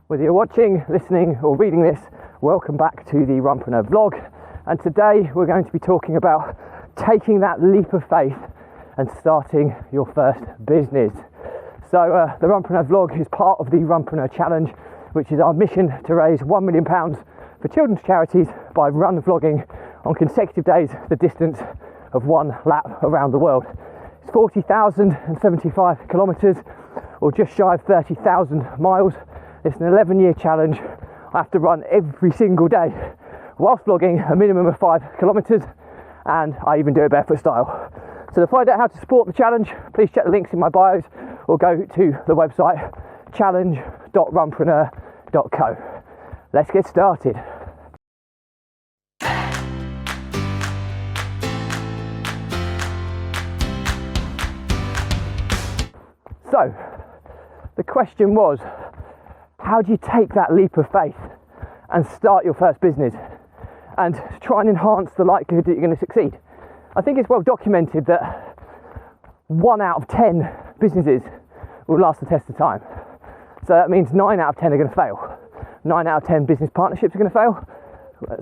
Whether you're watching, listening or reading this, welcome back to the Runpreneur vlog. And today we're going to be talking about taking that leap of faith and starting your first business. So the Runpreneur vlog is part of the Runpreneur challenge, which is our mission to raise £1 million for children's charities by run vlogging on consecutive days the distance of one lap around the world. It's 40,075 kilometres or just shy of 30,000 miles. It's an 11-year challenge. I have to run every single day whilst vlogging a minimum of 5 kilometres, and I even do it barefoot style. So to find out how to support the challenge, please check the links in my bios or go to the website challenge.runpreneur.co. Let's get started. So the question was, how do you take that leap of faith and start your first business and try and enhance the likelihood that you're going to succeed? I think it's well documented that 1 out of 10 businesses will last the test of time. So that means 9 out of 10 are going to fail. 9 out of 10 business partnerships are going to fail.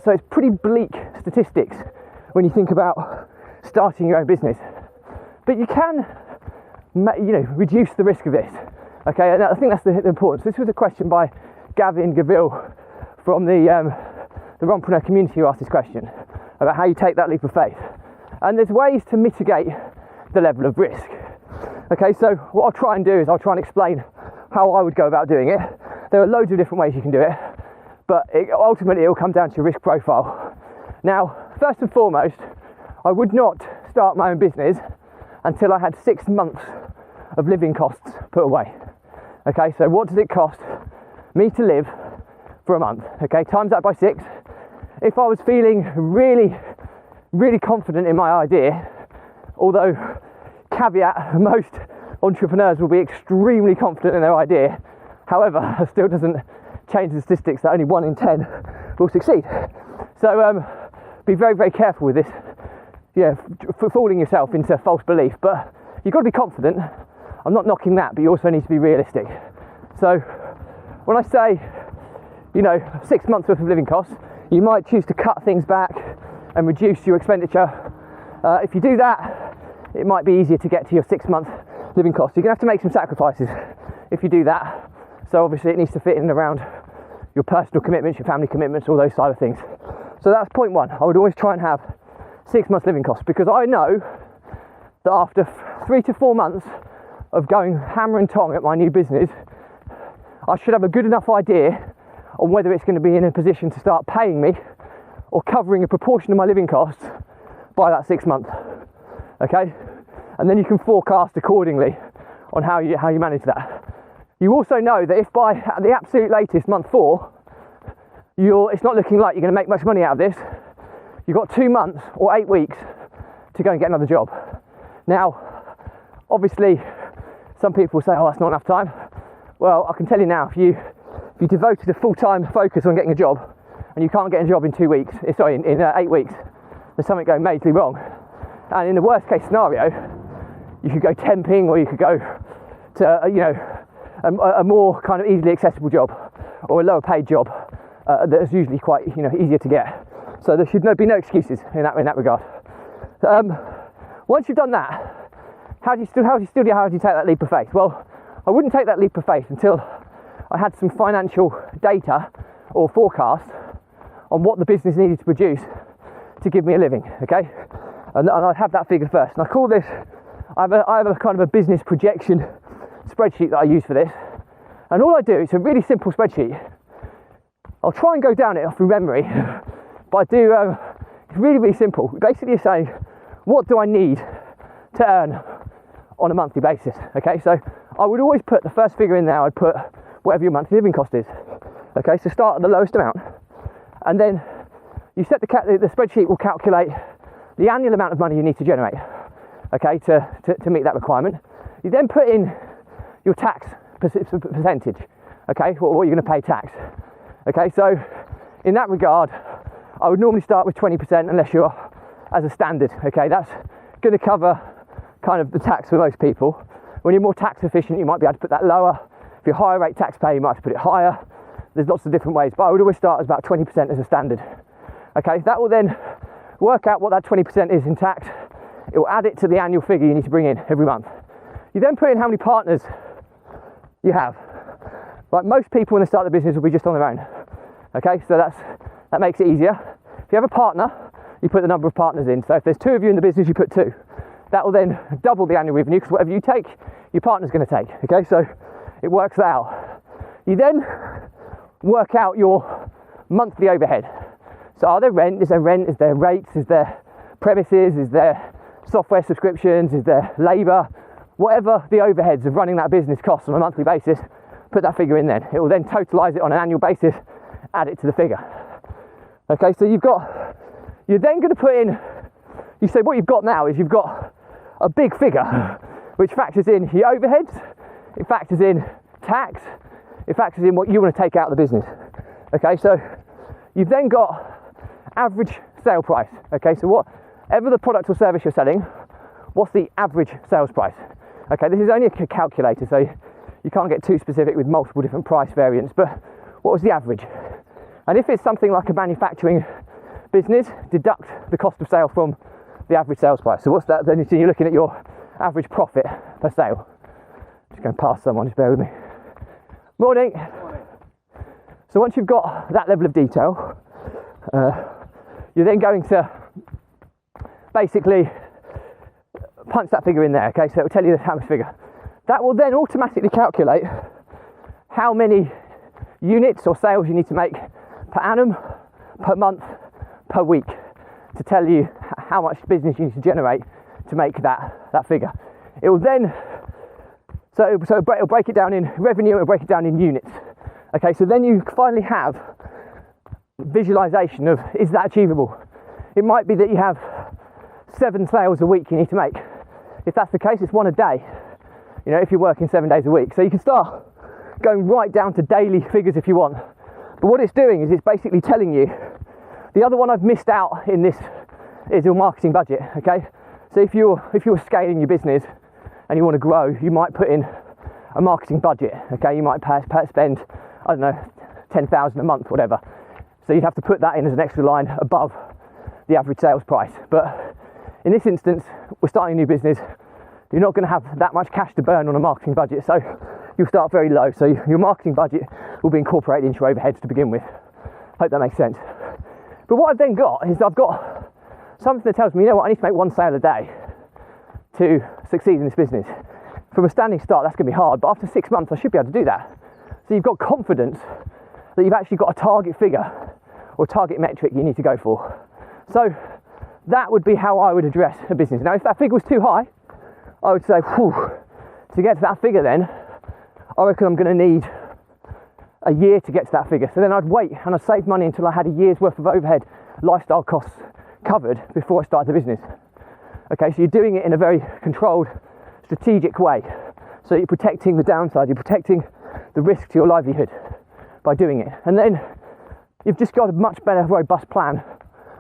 So it's pretty bleak statistics when you think about starting your own business. But you can, reduce the risk of this. Okay, and I think that's the importance. This was a question by Gavin Gavil from the Runpreneur community who asked this question about how you take that leap of faith. And there's ways to mitigate the level of risk. Okay, so what I'll try and do is I'll try and explain how I would go about doing it. There are loads of different ways you can do it, but ultimately it will come down to your risk profile. Now, first and foremost, I would not start my own business until I had 6 months of living costs put away. Okay, so what does it cost me to live for a month? Okay, times that by 6. If I was feeling really, really confident in my idea, although caveat, most entrepreneurs will be extremely confident in their idea, however, it still doesn't change the statistics that only 1 in 10 will succeed. So be very, very careful with this, for fooling yourself into false belief, but you've got to be confident. I'm not knocking that, but you also need to be realistic. So when I say, 6 months worth of living costs, you might choose to cut things back and reduce your expenditure. If you do that, it might be easier to get to your 6 month living costs. You're gonna have to make some sacrifices if you do that. So obviously it needs to fit in around your personal commitments, your family commitments, all those side of things. So that's point one. I would always try and have 6 months living costs, because I know that after 3 to 4 months of going hammer and tong at my new business, I should have a good enough idea on whether it's going to be in a position to start paying me or covering a proportion of my living costs by that 6 months. Okay, and then you can forecast accordingly on how you manage that. You also know that if by at the absolute latest month 4, it's not looking like you're going to make much money out of this, you've got 2 months or 8 weeks to go and get another job. Now, obviously, some people say, oh, that's not enough time. Well, I can tell you now, if you devoted a full-time focus on getting a job and you can't get a job in 8 weeks, there's something going majorly wrong. And in the worst case scenario, you could go temping, or you could go to, a more kind of easily accessible job or a lower paid job that is usually quite, easier to get. So there should be no excuses in that regard. Once you've done that, how do you take that leap of faith? Well, I wouldn't take that leap of faith until I had some financial data or forecast on what the business needed to produce to give me a living, okay? And I'd have that figure first. And I call this, I have a kind of a business projection spreadsheet that I use for this. And all I do, it's a really simple spreadsheet. I'll try and go down it through memory, but I do, it's really, really simple. Basically, you're saying, what do I need to earn on a monthly basis? Okay, so I would always put the first figure in there. I'd put whatever your monthly living cost is. Okay, so start at the lowest amount, and then you set the spreadsheet will calculate the annual amount of money you need to generate. Okay, to meet that requirement. You then put in your tax percentage. Okay, what you're going to pay tax. Okay, so in that regard, I would normally start with 20% unless you're as a standard. Okay, that's going to cover kind of the tax for most people. When you're more tax efficient, you might be able to put that lower. If you're higher rate taxpayer, you might have to put it higher. There's lots of different ways, but I would always start as about 20% as a standard. Okay, that will then work out what that 20% is in tax. It will add it to the annual figure you need to bring in every month. You then put in how many partners you have. Right, most people when they start the business will be just on their own. Okay, so that makes it easier. If you have a partner, you put the number of partners in. So if there's 2 of you in the business, you put 2. That will then double the annual revenue, because whatever you take, your partner's going to take. Okay, so it works out. You then work out your monthly overhead. So are there rent? Is there rent? Is there rates? Is there premises? Is there software subscriptions? Is there labour? Whatever the overheads of running that business costs on a monthly basis, put that figure in then. It will then totalise it on an annual basis, add it to the figure. Okay, so you're then going to put in, you say what you've got now is you've got a big figure which factors in your overheads, it factors in tax, it factors in what you want to take out of the business. Okay, so you've then got average sale price. Okay, so whatever the product or service you're selling, what's the average sales price? Okay, this is only a calculator, so you can't get too specific with multiple different price variants, but what was the average? And if it's something like a manufacturing business, deduct the cost of sale from the average sales price. So what's that? Then you're looking at your average profit per sale. Just going past someone, just bear with me. Morning. Morning. So once you've got that level of detail, you're then going to basically punch that figure in there. Okay, so it will tell you the average figure. That will then automatically calculate how many units or sales you need to make per annum, per month, per week, to tell you how much business you need to generate to make that figure. It will then, so it'll break it down in revenue, it'll break it down in units. Okay, so then you finally have visualization of, is that achievable? It might be that you have 7 sales a week you need to make. If that's the case, it's 1 a day, you know, if you're working 7 days a week. So you can start going right down to daily figures if you want. But what it's doing is it's basically telling you, the other one I've missed out in this is your marketing budget, okay? So if you're scaling your business and you want to grow, you might put in a marketing budget, okay? You might spend, I don't know, 10,000 a month, whatever. So you'd have to put that in as an extra line above the average sales price. But in this instance, we're starting a new business. You're not going to have that much cash to burn on a marketing budget, so you'll start very low. So your marketing budget will be incorporated into your overheads to begin with. Hope that makes sense. But what I've then got is I've got something that tells me, you know what, I need to make 1 sale a day to succeed in this business. From a standing start, that's going to be hard, but after 6 months, I should be able to do that. So you've got confidence that you've actually got a target figure or target metric you need to go for. So that would be how I would address a business. Now, if that figure was too high, I would say, to get to that figure then, I reckon I'm going to need a year to get to that figure. So then I'd wait and I'd save money until I had a year's worth of overhead lifestyle costs covered before I started the business. Okay, so you're doing it in a very controlled, strategic way. So you're protecting the downside, you're protecting the risk to your livelihood by doing it. And then you've just got a much better, robust plan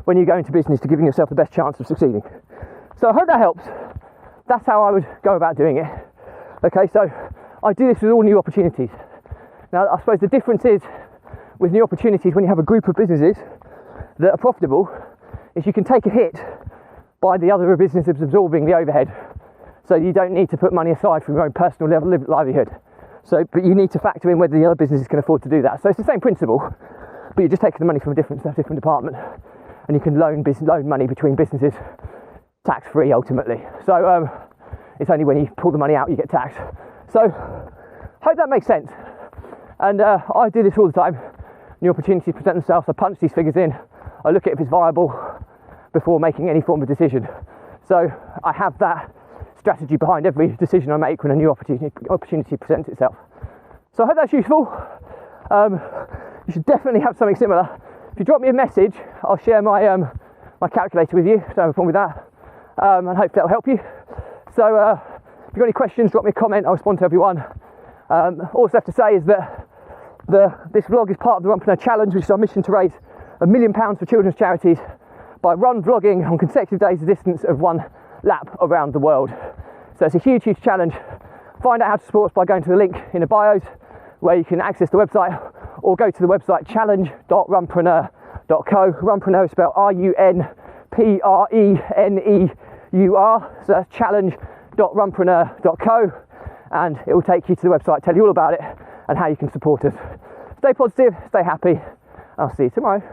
when you go into business to giving yourself the best chance of succeeding. So I hope that helps. That's how I would go about doing it. Okay, so I do this with all new opportunities. Now, I suppose the difference is with new opportunities, when you have a group of businesses that are profitable, is you can take a hit by the other businesses absorbing the overhead. So you don't need to put money aside from your own personal livelihood. So, but you need to factor in whether the other businesses can afford to do that. So it's the same principle, but you're just taking the money from a different department, and you can loan money between businesses tax-free ultimately. So it's only when you pull the money out you get taxed. So hope that makes sense. And I do this all the time. New opportunities present themselves, I punch these figures in, I look at if it's viable before making any form of decision. So I have that strategy behind every decision I make when a new opportunity presents itself. So I hope that's useful. You should definitely have something similar. If you drop me a message, I'll share my my calculator with you, don't have a problem with that, and hopefully that'll help you. So if you've got any questions, drop me a comment, I'll respond to everyone. All I have to say is that this vlog is part of the Runpreneur Challenge, which is our mission to raise £1 million for children's charities by vlogging on consecutive days the distance of 1 lap around the world. So it's a huge challenge. Find out how to support us by going to the link in the bios. where you can access the website, or go to the website challenge.runpreneur.co. Runpreneur is spelled RUNPRENEUR, so that's challenge.runpreneur.co, and it will take you to the website, tell you all about it and how you can support us. Stay positive, stay happy, and I'll see you tomorrow.